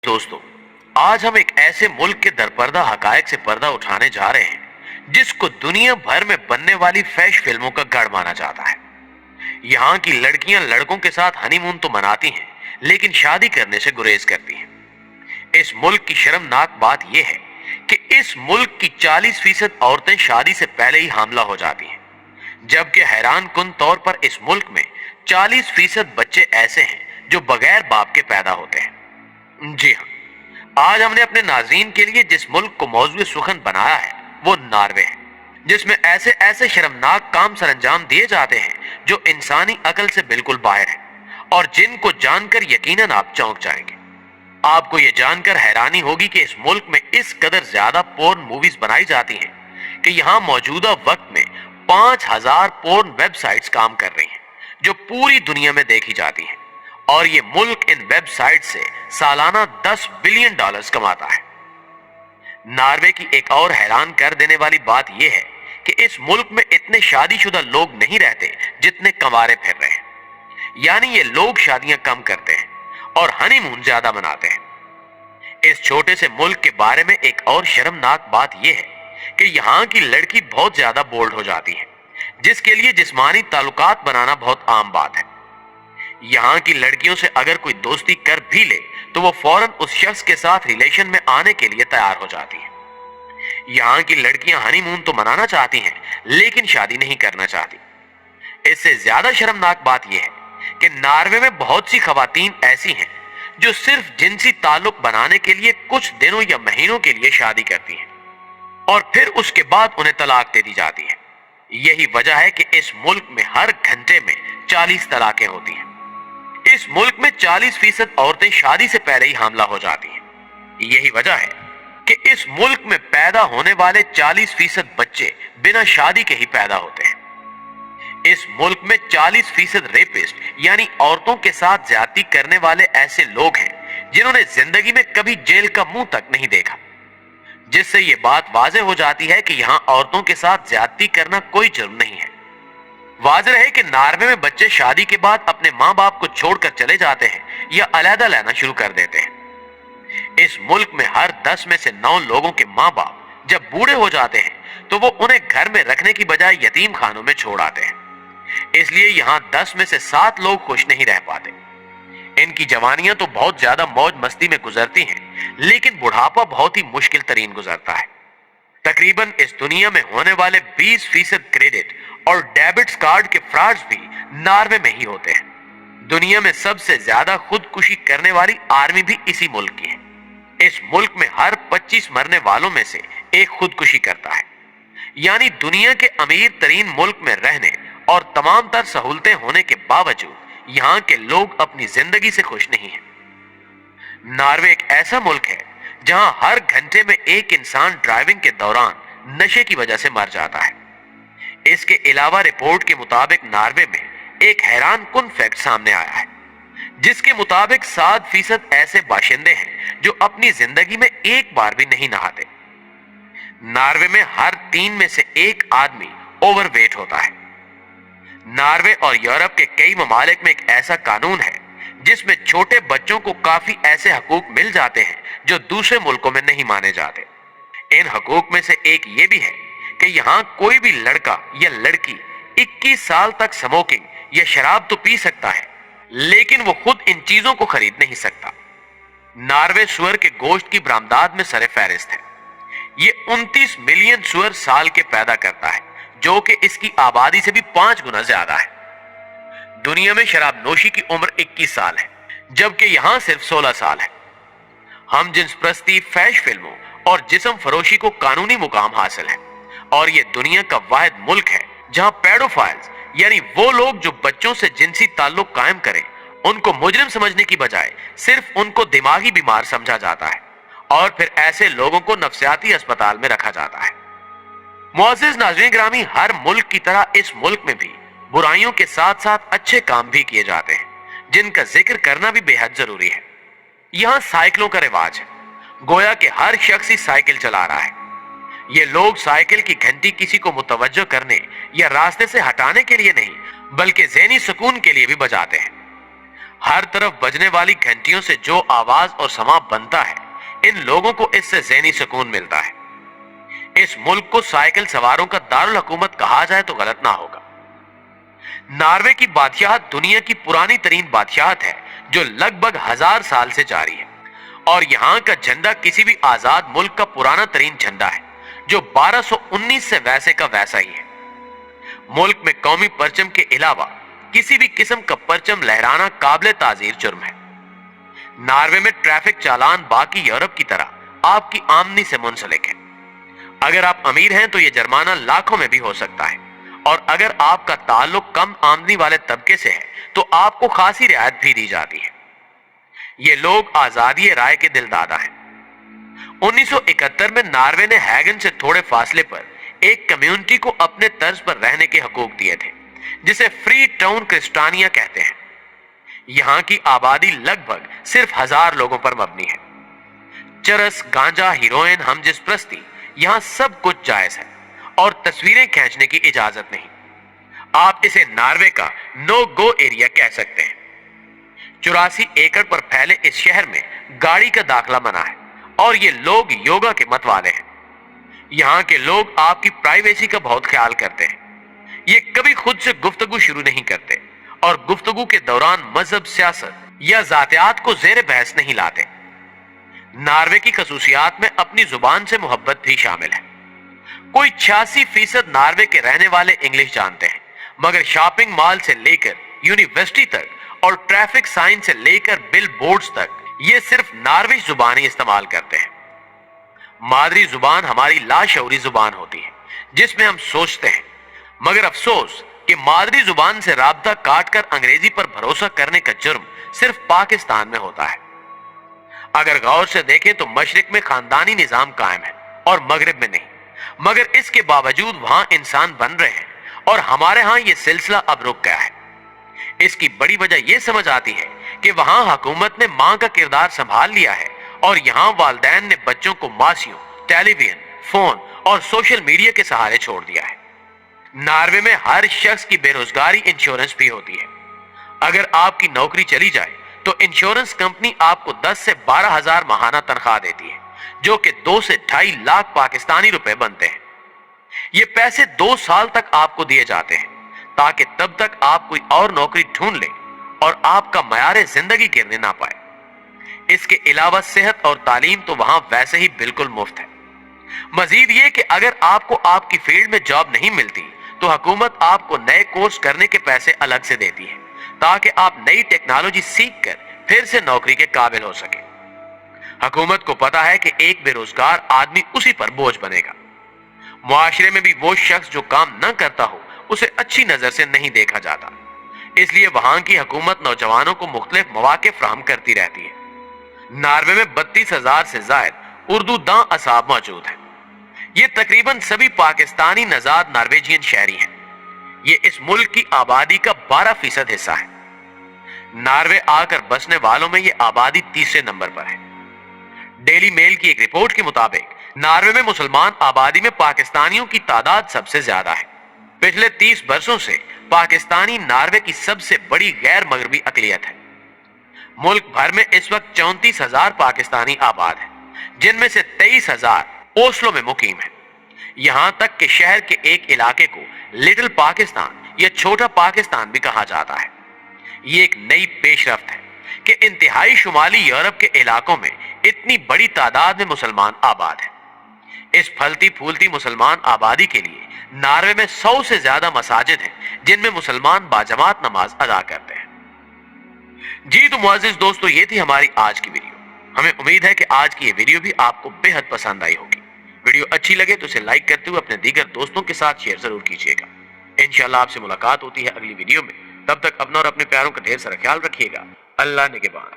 दोस्तों, आज हम एक ऐसे मुल्क के दरपर्दा हकायक से पर्दा उठाने जा रहे हैं जिसको दुनिया भर में बनने वाली फैश फिल्मों का गढ़ माना जाता है। यहाँ की लड़कियां लड़कों के साथ हनीमून तो मनाती हैं, लेकिन शादी करने से गुरेज करती हैं। इस मुल्क की शर्मनाक बात यह है कि इस मुल्क की 40% औरतें शादी से पहले ही हामला हो जाती हैं, जबकि हैरान कुन तौर पर इस मुल्क में 40% बच्चे ऐसे हैं जो बगैर बाप के पैदा होते हैं। जी हाँ, आज हमने अपने नाज़रीन के लिए जिस मुल्क को मौजूद सुखन बनाया है वो नॉर्वे है, जिसमें ऐसे ऐसे शर्मनाक काम सरंजाम दिए जाते हैं जो इंसानी अकल से बिल्कुल बाहर है और जिनको जानकर यकीनन आप चौंक जाएंगे। आपको ये जानकर हैरानी होगी कि इस मुल्क में इस कदर ज्यादा पोर्न मूवीज बनाई जाती हैं कि यहाँ मौजूदा वक्त में 5000 पोर्न वेबसाइट्स काम कर रही हैं जो पूरी दुनिया में देखी जाती हैं, और ये मुल्क इन वेबसाइट से सालाना $10 बिलियन कमाता है। नॉर्वे की एक और हैरान कर देने वाली बात यह है कि इस मुल्क में इतने शादीशुदा लोग नहीं रहते जितने कंवारे फिर रहे हैं, यानी ये लोग शादियां कम करते हैं और हनीमून ज्यादा मनाते हैं। इस छोटे से मुल्क के बारे में एक और शर्मनाक बात यह है कि यहाँ की लड़की बहुत ज्यादा बोल्ड हो जाती है, जिसके लिए जिस्मानी ताल्लुकात बनाना बहुत आम बात है। यहाँ की लड़कियों से अगर कोई दोस्ती कर भी ले तो वो फौरन उस शख्स के साथ रिलेशन में आने के लिए तैयार हो जाती हैं। यहाँ की लड़कियां हनीमून तो मनाना चाहती हैं, लेकिन शादी नहीं करना चाहती। इससे ज्यादा शर्मनाक बात यह है कि नॉर्वे में बहुत सी खवातीन ऐसी हैं जो सिर्फ जिनसी ताल्लुक बनाने के लिए कुछ दिनों या महीनों के लिए शादी करती हैं और फिर उसके बाद उन्हें तलाक दे दी जाती है। यही वजह है कि इस मुल्क में हर घंटे में 40 तलाकें होती हैं। इस मुल्क में 40% औरतें शादी से पहले ही हामला हो जाती हैं। यही वजह है कि इस मुल्क में पैदा होने वाले 40% बच्चे बिना शादी के ही पैदा होते हैं। इस मुल्क में 40% रेपिस्ट यानी औरतों के साथ ज्यादती करने वाले ऐसे लोग हैं जिन्होंने जिंदगी में कभी जेल का मुंह तक नहीं देखा, जिससे यह बात वाज़ेह हो जाती है कि यहां औरतों के साथ ज्यादती करना कोई जुर्म नहीं है। वाज़ेह है कि नॉर्वे में बच्चे शादी के बाद अपने माँ बाप को छोड़कर चले जाते हैं या अलहदा लेना शुरू कर देते हैं। इस मुल्क में हर 10 में से 9 लोगों के माँ बाप जब बूढ़े हो जाते हैं तो वो उन्हें घर में रखने की बजाय यतीम खानों में छोड़ आते हैं। इसलिए यहाँ 10 में से 7 लोग खुश नहीं रह पाते। इनकी जवानियां तो बहुत ज्यादा मौज मस्ती में गुजरती हैं, लेकिन बुढ़ापा बहुत ही मुश्किल तरीन गुजरता है। तकरीबन इस दुनिया में होने वाले 20% क्रेडिट और डेबिट कार्ड के फ्रॉड्स भी नॉर्वे में ही होते हैं। दुनिया में सबसे ज्यादा खुदकुशी करने वाली आर्मी भी इसी मुल्क की है। इस मुल्क में हर 25 मरने वालों में से एक खुदकुशी करता है, यानी दुनिया के अमीर तरीन मुल्क में रहने और तमाम तर सहूलतें होने के बावजूद यहाँ के लोग अपनी जिंदगी से खुश नहीं हैं। नॉर्वे एक ऐसा मुल्क है जहां हर घंटे में एक इंसान ड्राइविंग के दौरान नशे की वजह से मर जाता है। इसके अलावा रिपोर्ट के मुताबिक नॉर्वे में एक हैरान कुन फैक्ट सामने आया है, जिसके मुताबिक 7% ऐसे बाशिंदे हैं जो अपनी जिंदगी में एक बार भी नहीं नहाते। नॉर्वे में हर 3 में से 1 आदमी ओवरवेट होता है। नॉर्वे और यूरोप के कई ममालिक में एक ऐसा कानून है जिसमें छोटे बच्चों को काफी ऐसे हकूक मिल जाते हैं जो दूसरे मुल्कों में नहीं माने जाते। इन हकूक में से एक ये भी है कि यहाँ कोई भी लड़का या लड़की 21 साल तक स्मोकिंग या शराब तो पी सकता है, लेकिन वो खुद इन चीजों को खरीद नहीं सकता। नॉर्वे सुअर के गोश्त की बरामदात में सरे फहरिस्त है। ये 29 मिलियन सुअर साल के पैदा करता है, जो कि इसकी आबादी से भी 5 गुना ज्यादा है। दुनिया में शराब नोशी की उम्र 21 साल है, जबकि यहां सिर्फ 16 साल है। हम जिन्स प्रस्ती, फैश फिल्मों और जिस्म फरोशी को कानूनी मुकाम हासिल है, और ये दुनिया का वाहिद मुल्क है जहां पेडोफाइल्स यानी वो लोग जो बच्चों से जिनसी ताल्लुक कायम करें, उनको मुजरिम समझने की बजाय सिर्फ उनको दिमागी बीमार समझा जाता है और फिर ऐसे लोगों को नफ्सियाती अस्पताल में रखा जाता है। मुअज़्ज़िज़ नाज़रीन गिरामी, हर मुल्क की तरह इस मुल्क में भी बुराइयों के साथ साथ अच्छे काम भी किए जाते हैं, जिनका जिक्र करना भी बेहद जरूरी है। यहाँ साइकिलों का रिवाज है, गोया कि हर शख्स ही साइकिल चला रहा है। ये लोग साइकिल की घंटी किसी को मुतवज्जो करने या रास्ते से हटाने के लिए नहीं, बल्कि ज़हनी सुकून के लिए भी बजाते हैं। हर तरफ बजने वाली घंटियों से जो आवाज और समा बनता है, इन लोगों को इससे ज़हनी सुकून मिलता है। इस मुल्क को साइकिल सवारों का दारुल हुकूमत कहा जाए तो गलत ना होगा। नॉर्वे की बादशाहत दुनिया की पुरानी तरीन बादशाहत है, जो लगभग 1000 साल से जारी है, और यहाँ का झंडा किसी भी आजाद मुल्क का पुराना तरीन झंडा है, जो 1219 से वैसे का वैसा ही है। मुल्क में कौमी परचम के अलावा किसी भी किस्म का परचम लहराना काबिल ताजीर जुर्म है। नॉर्वे में ट्रैफिक चालान बाकी यूरोप की तरह आपकी आमदनी से मुंसलिक है। अगर आप अमीर हैं तो यह जुर्माना लाखों में भी हो सकता है, और अगर आपका ताल्लुक कम आमदनी वाले तबके से है तो आपको खासी रियायत भी दी जाती है। ये लोग आजादी राय के दिलदादा हैं। 1971 में नॉर्वे ने हैगन से थोड़े फासले पर एक कम्युनिटी को अपने तर्ज पर रहने के हकूक दिए थे, जिसे फ्री टाउन क्रिस्टानिया कहते हैं। यहां की आबादी लगभग सिर्फ 1000 लोगों पर मबनी है। चरस, गांजा, हीरोइन, हमजिस प्रस्ती, यहां सब कुछ जायज है और तस्वीरें खींचने की इजाजत नहीं। आप इसे नॉर्वे का नो गो एरिया कह सकते हैं। 84 एकड़ पर फैले इस शहर में गाड़ी का दाखला मना है, और ये लोग योगा के मत वाले हैं। यहाँ के लोग आपकी प्राइवेसी का बहुत ख्याल करते हैं। ये कभी खुद से गुफ्तगू शुरू नहीं करते, और गुफ्तगू के दौरान मजहब, सियासत या जातियात को जेर बहस नहीं लाते। नॉर्वे की खसूसियात में अपनी जुबान से मोहब्बत भी शामिल है। कोई 86% नॉर्वे के रहने वाले इंग्लिश जानते हैं, मगर शॉपिंग मॉल से लेकर यूनिवर्सिटी तक और ट्रैफिक साइन से लेकर बिल बोर्ड्स तक ये सिर्फ नॉर्वेज जुबान ही इस्तेमाल करते हैं। मादरी जुबान हमारी लाशऊरी जुबान होती है, जिसमें हम सोचते हैं, मगर अफसोस कि मादरी जुबान से राब्ता काट कर अंग्रेजी पर भरोसा करने का जुर्म सिर्फ पाकिस्तान में होता है। अगर गौर से देखें तो मशरिक में खानदानी निजाम कायम है और मगरिब में नहीं, मगर इसके बावजूद वहां इंसान बन रहे हैं, और हमारे यहां यह सिलसिला अब रुक गया है। इसकी बड़ी वजह यह समझ आती है कि वहां हुकूमत ने मां का किरदार संभाल लिया है, और यहां वालिदैन ने बच्चों को मासियों, टेलीविजन, फोन और सोशल मीडिया के सहारे छोड़ दिया है। नॉर्वे में हर शख्स की बेरोजगारी इंश्योरेंस भी होती है। अगर आपकी नौकरी चली जाए तो इंश्योरेंस कंपनी आपको 10 से 12 हजार माहाना तनख्वाह देती है, जो कि 2 से 2.5 लाख पाकिस्तानी रुपए बनते हैं। ये पैसे 2 साल तक आपको दिए जाते हैं, ताकि तब तक आप कोई और नौकरी ढूंढ लें और आपका मयार जिंदगी गिरने ना पाए। इसके अलावा सेहत और तालीम तो वहां वैसे ही बिल्कुल मुफ्त है। मजीद ये कि अगर आपको आपकी फील्ड में जॉब नहीं मिलती तो हुकूमत आपको नए कोर्स करने के पैसे अलग से देती है, ताकि आप नई टेक्नोलॉजी सीख कर फिर से नौकरी के काबिल हो सके। हुकूमत को पता है कि एक बेरोजगार आदमी उसी पर बोझ बनेगा। मुआशरे में भी वो शख्स जो काम न करता हो उसे अच्छी नजर से नहीं देखा जाता, इसलिए वहां की हुकूमत नौजवानों को मुख्तलिफ मौके फराहम करती रहती है। नॉर्वे में 32,000 से ज्यादा उर्दू दां असाब मौजूद हैं। ये तकरीबन सभी पाकिस्तानी नजाद नॉर्वेजियन शहरी हैं। ये इस मुल्क की आबादी का 12% हिस्सा है। नॉर्वे आकर बसने वालों में ये आबादी तीसरे नंबर पर है। डेली मेल की एक रिपोर्ट के मुताबिक नॉर्वे में मुसलमान आबादी में पाकिस्तानियों की तादाद सबसे ज्यादा है। पिछले 30 वर्षों से पाकिस्तानी नॉर्वे की सबसे बड़ी गैर मगरबी अकलियत है। मुल्क भर में इस वक्त 34,000 पाकिस्तानी आबाद हैं, जिनमें से 23,000 ओस्लो में मुकीम है। यहां तक कि शहर के एक इलाके को लिटिल पाकिस्तान या छोटा पाकिस्तान भी कहा जाता है। ये एक नई पेशरफ्त है कि इंतहाई शुमाली यूरोप के इलाकों में इतनी बड़ी तादाद में मुसलमान आबाद हैं। इस फलती फूलती मुसलमान आबादी के लिए नॉर्वे में 100 से ज्यादा मसाजिद हैं, जिनमें मुसलमान बाजमात नमाज अदा करते हैं। जी तो मुअज़्ज़िज़ दोस्तों, ये थी हमारी आज की वीडियो। हमें उम्मीद है कि आज की ये वीडियो भी आपको बेहद पसंद आई होगी। वीडियो अच्छी लगे तो इसे लाइक करते हुए अपने दीगर दोस्तों के साथ शेयर जरूर कीजिएगा। इंशाल्लाह आपसे मुलाकात होती है अगली वीडियो में। तब तक अपना और अपने प्यारों का ढेर सारा ख्याल रखिएगा। अल्लाह निगहबान।